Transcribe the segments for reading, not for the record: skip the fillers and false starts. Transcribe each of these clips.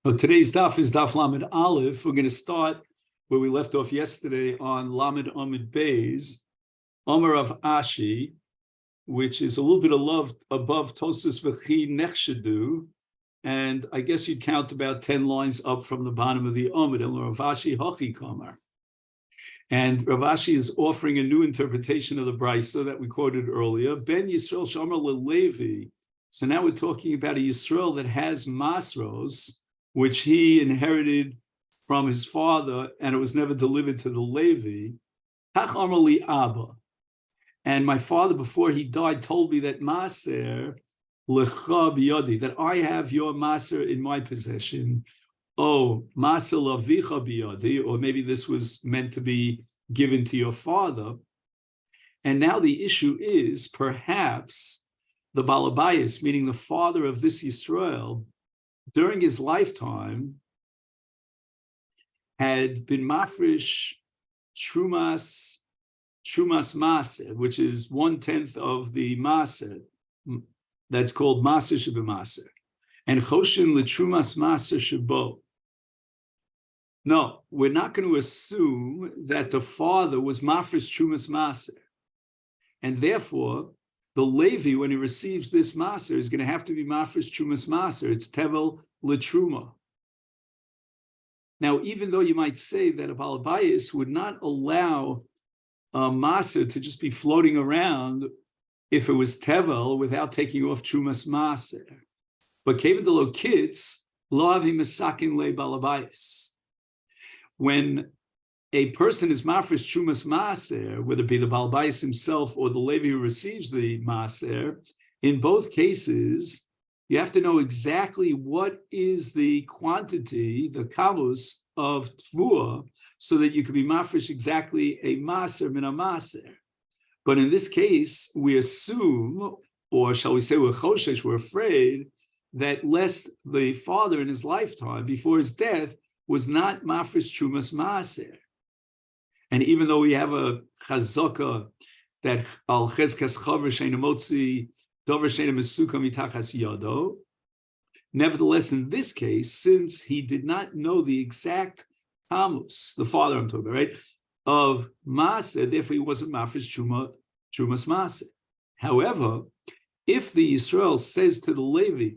So today's daf is daf Lamed Aleph. We're going to start where we left off yesterday on Lamed Amid Beis, Omer of Ashi, which is a little bit above Tosas V'chi Nechshadu, and I guess you'd count about 10 lines up from the bottom of the Amid, Omer of Ashi Hochi Kamar. And Rav Ashi is offering a new interpretation of the Brisa that we quoted earlier, Ben Yisrael Shomer LeLevi. So now we're talking about a Yisrael that has Masros, which he inherited from his father, and it was never delivered to the Levi. Abba. And my father, before he died, told me that Maser lecha biyadi, that I have your Maser in my possession. Oh, Maser lavicha biyadi, or maybe this was meant to be given to your father. And now the issue is perhaps the Balabayas, meaning the father of this Yisrael, during his lifetime, had been mafresh trumas maser, which is 1/10 of the maser. That's called maser shebemaser, and choshin letrumas maser shebo. No, we're not going to assume that the father was mafresh trumas maser, and therefore the Levi, when he receives this maser, is going to have to be mafresh trumas maser. It's tevel letruma. Now, even though you might say that a balabayis would not allow a maser to just be floating around if it was tevel without taking off trumas maser, but kevan delo kitz lo avi mesakin le balabayis. When a person is mafresh trumas maser, whether it be the balabayis himself or the Levi who receives the maser, in both cases, you have to know exactly what is the quantity, the kamus of tvua, so that you can be mafresh exactly a maser min a maser. But in this case, we assume, or shall we say we're choshesh, we're afraid, that lest the father in his lifetime, before his death, was not mafresh trumas maser. And even though we have a chazaka that al cheskas chaver sheina motzi dover sheina mesuka mitachas yado, nevertheless, in this case, since he did not know the exact kamus, the father I'm talking about, right, of maser, therefore he wasn't mafresh trumas maser. However, if the Yisrael says to the Levi,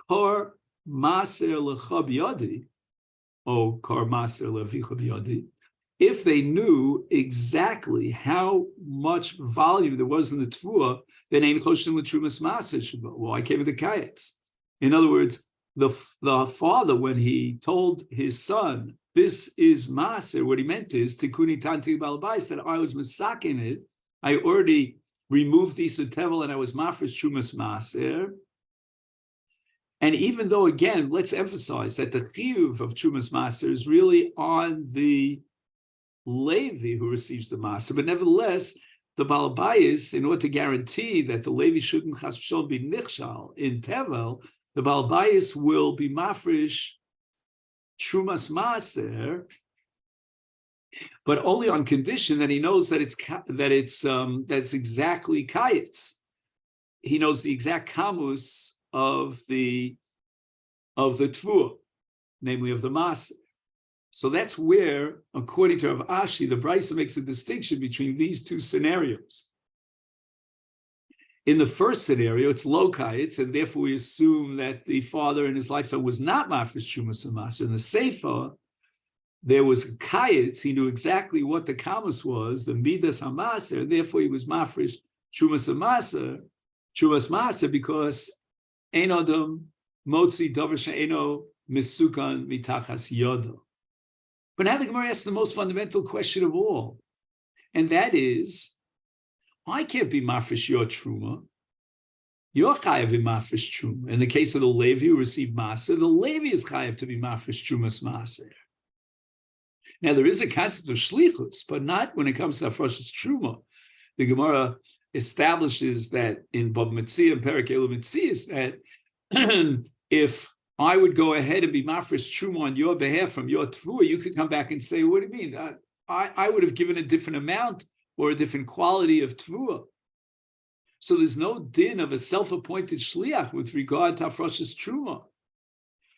kar maser lecha biyadi, or kar maser levicha biyadi, if they knew exactly how much volume there was in the tefua, then ein choshen l'trumas maser sheba. Well, I came with the kayets. In other words, the father, when he told his son, this is maser, what he meant is tikuni tanti balabais, that I was masakin it. I already removed the tevel and I was mafresh trumas maser. And even though, again, let's emphasize that the chiyuv of trumas maser is really on the Levi who receives the maser, but nevertheless, the balabayis, in order to guarantee that the Levi shouldn't chas v'sholom be nichshal in tevel, the balabayis will be mafresh trumas maser, but only on condition that he knows that that's exactly kayetz. He knows the exact kamus of the tvua, namely of the maser. So that's where, according to Rav Ashi, the Brisa makes a distinction between these two scenarios. In the first scenario, it's low kayetz, and therefore we assume that the father in his lifetime was not mafresh trumas maser. In the Sefer, there was kayetz. He knew exactly what the kamus was, the midas hamaser, and therefore he was mafresh trumas maser, because ein adam motzi davar she'eno misukan mitachas yodo. But now the Gemara asks the most fundamental question of all, and that is, I can't be mafresh your truma. You're chayav in mafresh truma. In the case of the Levi who received maser, the Levi is chayav to be mafresh trumas maser. Now there is a concept of shlichus, but not when it comes to afrosh's truma. The Gemara establishes that in Bab Metzia and Perek Elu Metzias that if I would go ahead and be mafresh truma on your behalf from your tefua, you could come back and say, what do you mean? I would have given a different amount or a different quality of tefua. So there's no din of a self-appointed shliach with regard to afrosh's truma.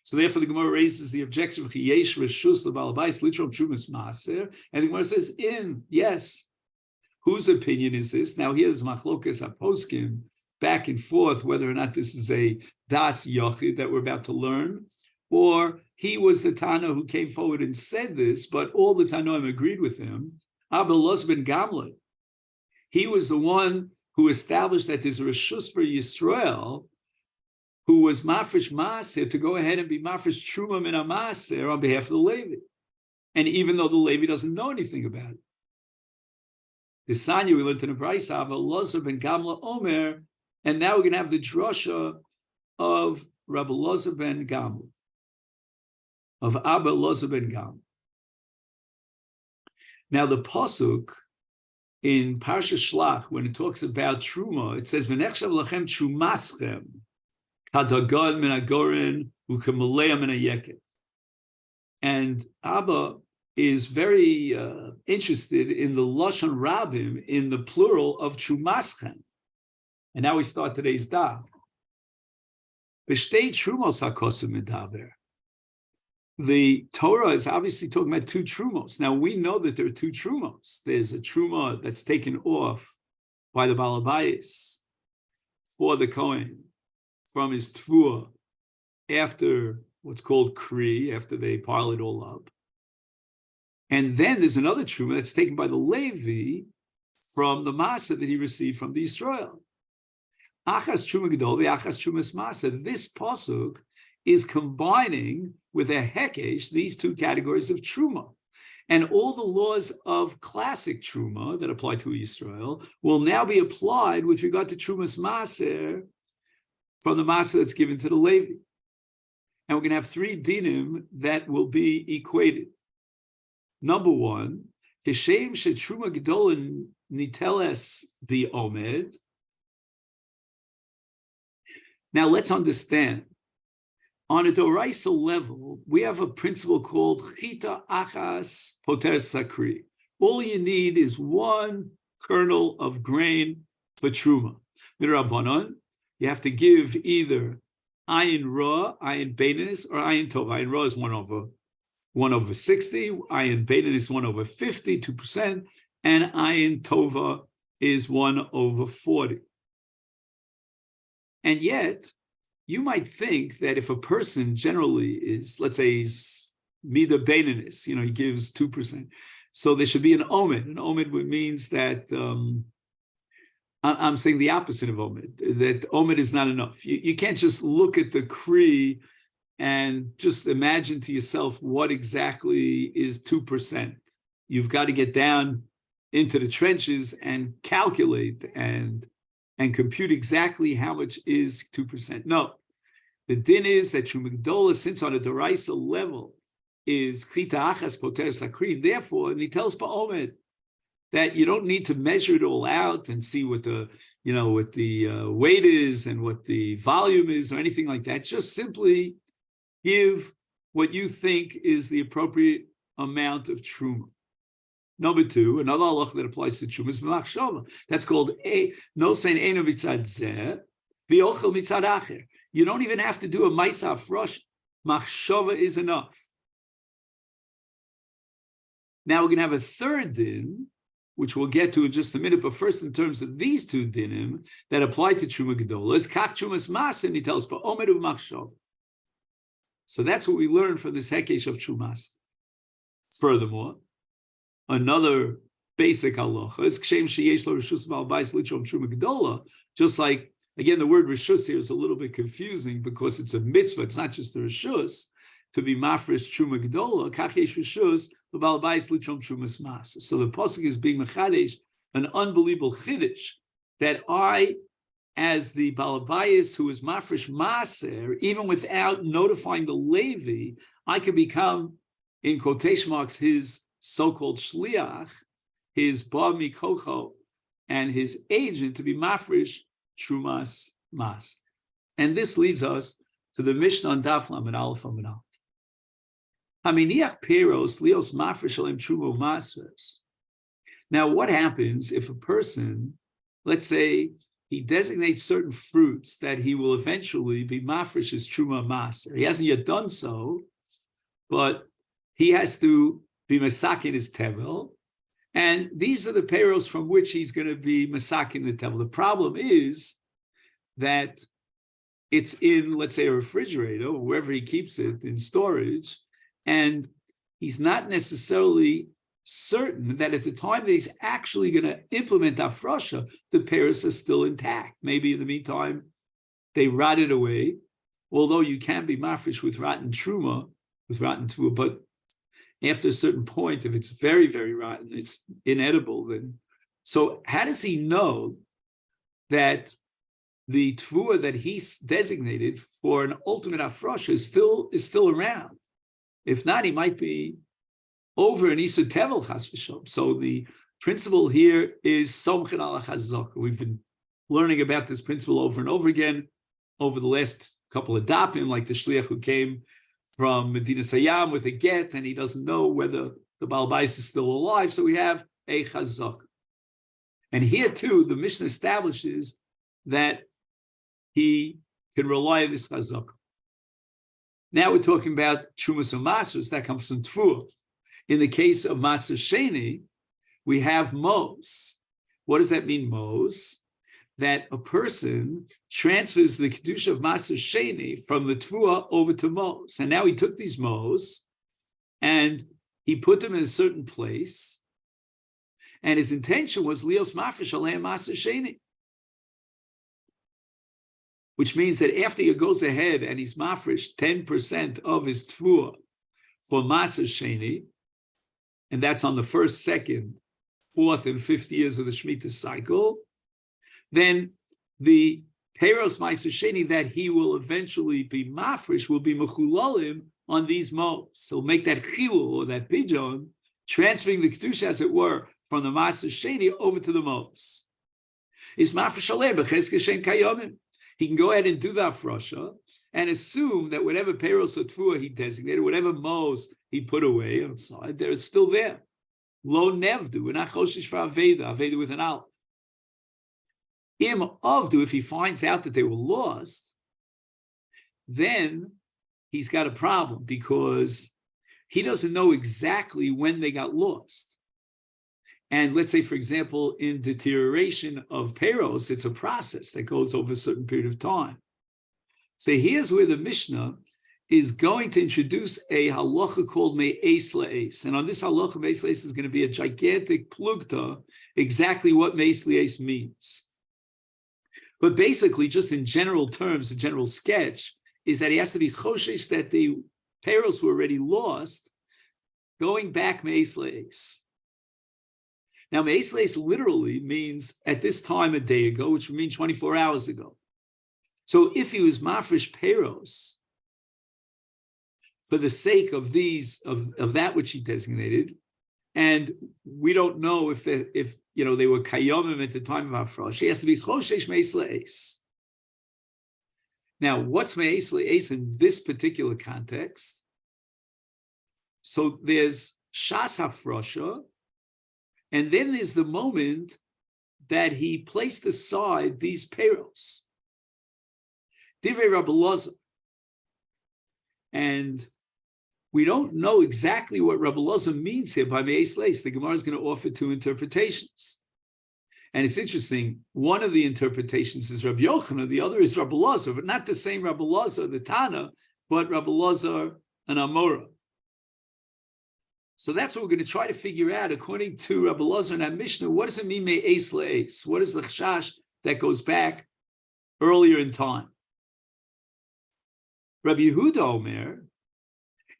So therefore, the Gemara raises the objection of Chiyesh Reshus LeBalabais Litrom Trumas Maser, and the Gemara says, yes. Whose opinion is this? Now here's Machlokas HaPoskim, back and forth, whether or not this is a Das Yochid that we're about to learn, or he was the Tana who came forward and said this, but all the Tanoim agreed with him. Abba Los ben Gamla, he was the one who established that there's a Reshus for Yisrael, who was Mafresh Maser, to go ahead and be Mafresh Truma Min HaMaser on behalf of the Levi. And even though the Levi doesn't know anything about it. The Sanya we learned in the Brayso, Abba Lozer ben Gamla Omer, and now we're going to have the drasha of Rabbi Lozer ben Gamla, of Abba Lozer ben Gamla. Now the pasuk in Parsha Shlach, when it talks about Truma, it says, "V'nechshav lachem trumaschem kadagon min hagoren u'kemalea min hayeket." And Abba is very interested in the Lashon Rabim, in the plural of Trumaschem. And now we start today's daf. B'shtei Trumos hakosim medaber. The Torah is obviously talking about two Trumos. Now we know that there are two Trumos. There's a Truma that's taken off by the Balabayis for the Kohen from his Tvuah after what's called Kri, after they pile it all up. And then there's another Truma that's taken by the Levi from the Masa that he received from the Israel. Achas Truma Gedol, the Achas Trumas Masa. This pasuk is combining with a Hekesh these two categories of Truma. And all the laws of classic Truma that apply to Israel will now be applied with regard to Trumas Maser from the Masa that's given to the Levi. And we're going to have three dinim that will be equated. Number one, Kishem shetruma gedola niteles bi omed. Now let's understand. On a Doraisa level, we have a principle called Chita Achas Poter Sakri. All you need is one kernel of grain for truma. Midrabanan, you have to give either ayin ra, ayin beinis, or ayin tov. Ayin ra is 1 over 60, ayin beinis is 1 over 50, 2%, and ayin tova is 1 over 40. And yet, you might think that if a person generally is, let's say, he's mida beinis, he gives 2%. So there should be an omed. An omed means that, I'm saying the opposite of omed, that omed is not enough. You can't just look at the kri and just imagine to yourself what exactly is 2%. You've got to get down into the trenches and calculate and compute exactly how much is 2%. No, the din is that Truma Gedola, since on a Doraisa level, is Chita Achas Poter Sakri, therefore, and he tells Ba'omed that you don't need to measure it all out and see what the, what the weight is and what the volume is or anything like that. Just simply give what you think is the appropriate amount of Truma. Number two, another halach that applies to Truma is Machshava. That's called Nosein Eino Mitzad Zeh, V'ochel Mitzad Acher. You don't even have to do a Maisa Afrosh. Machshava is enough. Now we're going to have a third din, which we'll get to in just a minute, but first in terms of these two dinim that apply to Truma Gedola, is Kach Trumas Mas, and he tells Ba'omed u'Machshava. So that's what we learn from this Hekesh of Trumas. Furthermore, another basic halacha is Kshem sheyesh lo reshus ba'albayis litrom Truma Gedola. Just like, again, the word reshus here is a little bit confusing because it's a mitzvah. It's not just a reshus to be mafresh Truma Gedola. Kach yesh reshus ba'albayis litrom Trumas Mas. So the pasuk is being mechadesh, an unbelievable chiddush that I, as the Balabayas who is Mafresh Maser, even without notifying the Levi, I can become, in quotation marks, his so-called shliach, his ba mikocho, and his agent to be Mafresh Trumas Mas. And this leads us to the Mishnah on Daf Lamed Aleph Amud Aleph. Haminiach peros lios Mafresh alim Trumo Masres. Now, what happens if a person, let's say, he designates certain fruits that he will eventually be mafresh as truma maser. He hasn't yet done so, but he has to be masakin his tevel, and these are the payros from which he's going to be masakin the tevel. The problem is that it's in, let's say, a refrigerator or wherever he keeps it in storage, and he's not necessarily certain that at the time that he's actually going to implement afrosha, the payros are still intact. Maybe in the meantime, they rotted away, although you can be mafresh with rotten truma, with rotten tua, but after a certain point, if it's very, very rotten, it's inedible. Then, so how does he know that the tvua that he's designated for an ultimate afrosha is still around? If not, he might be over an Isur Tevel chas v'shalom. So the principle here is somchen ala chazaka. We've been learning about this principle over and over again over the last couple of dapim, like the shliach who came from Medina Sayyam with a get, and he doesn't know whether the Baal Bais is still alive. So we have a chazaka. And here too, the Mishnah establishes that he can rely on this chazaka. Now we're talking about Trumas and Masers, that comes from Tfuah. In the case of Maser Sheni, we have Mos. What does that mean, Mos? That a person transfers the Kedusha of Maser Sheni from the Tfuah over to Mos. And now he took these Mos and he put them in a certain place. And his intention was Lios Mafresh Aleim Maser Sheni, which means that after he goes ahead and he's mafresh 10% of his tfuah for Maser Sheni, and that's on the first, second, fourth, and fifth years of the Shemitah cycle, then the Peiros Maser Sheni that he will eventually be mafresh will be mechulalim on these modes. He'll make that chilul, or that pigeon, transferring the kedusha, as it were, from the Maser Sheni over to the modes. Is mafresh aleh b'chezke shen kayomim. He can go ahead and do the afrosha and assume that whatever peiros or tfuah he designated, whatever mos he put away on the side, they're still there. Lo nevdu, we're not choshish for aveda with an aleph. Im avdu, if he finds out that they were lost, then he's got a problem because he doesn't know exactly when they got lost. And let's say, for example, in deterioration of peiros, it's a process that goes over a certain period of time. So here's where the Mishnah is going to introduce a halacha called me'es la'es. And on this halacha, me'es la'es is going to be a gigantic plugta, exactly what me'es la'es means. But basically, just in general terms, a general sketch, is that he has to be choshesh that the peiros were already lost, going back me'es la'es. Now, me'es la'es literally means at this time a day ago, which would mean 24 hours ago. So if he was mafresh peiros for the sake of these of that which he designated, and we don't know if they were kayomim at the time of afrosh, he has to be choshesh me'es la'es. Now, what's me'es la'es in this particular context? So there's shas hafrosha. And then there's the moment that he placed aside these peiros. Divrei Rabbi Elazar. And we don't know exactly what Rabbi Elazar means here by me'es la'es. The Gemara is going to offer two interpretations. And it's interesting, one of the interpretations is Rabbi Yochanan, the other is Rabbi Elazar, but not the same Rabbi Elazar, the Tana, but Rabbi Elazar and Amora. So that's what we're going to try to figure out, according to Rabbi Elazar and our Mishnah. What does it mean, me'es la'es? What is the chashash that goes back earlier in time? Rabbi Yehuda Omer,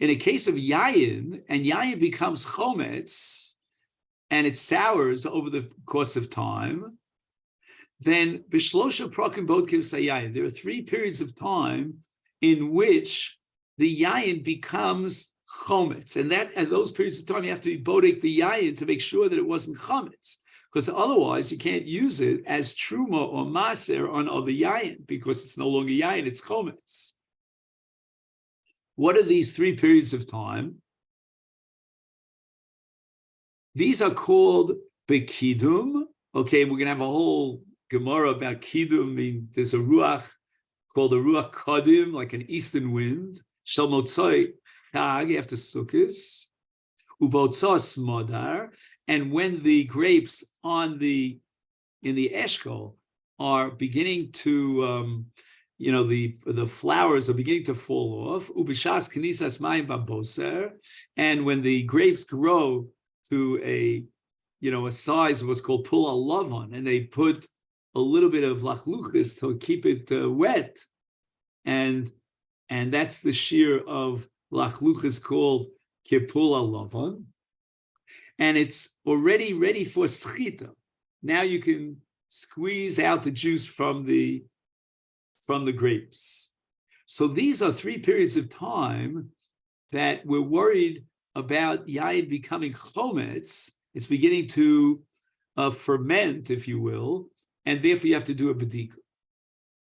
in a case of yayin, and yayin becomes chometz, and it sours over the course of time, then b'shlosha prakim bodkim sayayin. There are 3 periods of time in which the yayin becomes chometz, and those periods of time you have to be bodek the yayin to make sure that it wasn't chometz, because otherwise you can't use it as truma or maser on other yayin because it's no longer yayin, it's chometz. What are these 3 periods of time? These are called bekidum. Okay, we're going to have a whole Gemara about Kidum. I mean, there's a ruach called a ruach kadim, like an eastern wind. Shel motzoi chag after Sukkos, ubotzos modar, and when the grapes in the eshkol are beginning to, the flowers are beginning to fall off. Ubishas knisas mayim baboser, and when the grapes grow to a size of what's called pul al-lavan, and they put a little bit of lachluchis to keep it wet, and that's the shear of lachluchis called kipul al-lavan, and it's already ready for schita. Now you can squeeze out the juice from the grapes. So these are 3 periods of time that we're worried about yayin becoming chometz. It's beginning to ferment, if you will, and therefore you have to do a bedika.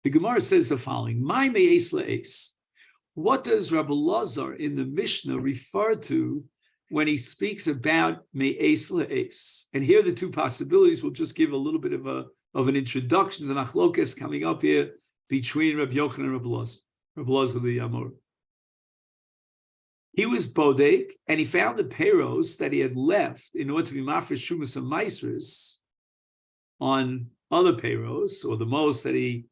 The Gemara says the following: My me'es le'es. What does Rabbi Lazar in the Mishnah refer to when he speaks about me'es le'es? And here are the 2 possibilities. We'll just give a little bit of an introduction to the machlokes coming up here between Rabbi Yochanan and Rabbi Lazar the Amor. He was bodek, and he found the peros that he had left in order to be mafresh shumas and maisrus on other peros, or the most that he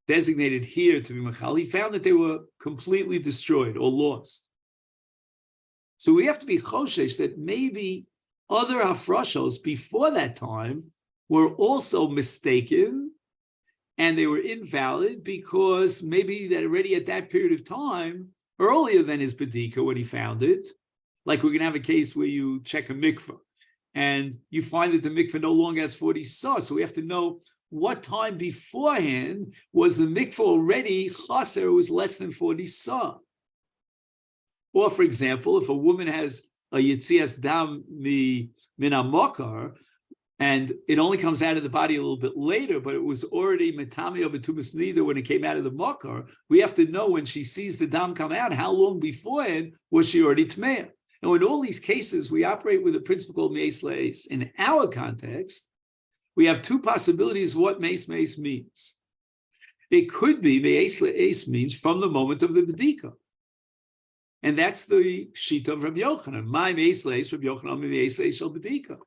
designated here to be machal. He found that they were completely destroyed or lost. So we have to be choshesh that maybe other hafrashos before that time were also mistaken, and they were invalid because maybe that already at that period of time, earlier than his bedika when he found it, like we're going to have a case where you check a mikveh and you find that the mikveh no longer has 40 sah. So we have to know what time beforehand was the mikveh already chaser, it was less than 40 sah. Or for example, if a woman has a yitzias dam min hamokar, and it only comes out of the body a little bit later, but it was already metami of betumas nida when it came out of the makar, we have to know when she sees the dam come out, how long beforehand was she already tmeya? And in all these cases, we operate with a principle called meis leis. In our context, we have 2 possibilities what meis means. It could be meis leis means from the moment of the bedika. And that's the shita of Rabbi Yochanan. My meis leis, Rabbi Yochanan, meis leis shel bedika.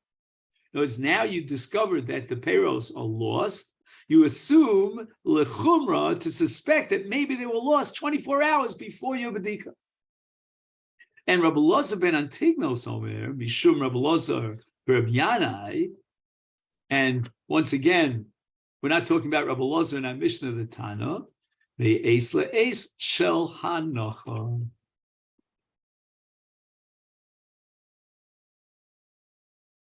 In other words, now you discovered that the peros are lost. You assume lechumra to suspect that maybe they were lost 24 hours before your bedika. And Rabbi Lazar ben Antignos Omer, Mishum Rabbi Lazar Rabbi Yanai, and once again, we're not talking about Rabbi Lazar in our Mishnah the Tana, the Eis le'eis shel hanocha.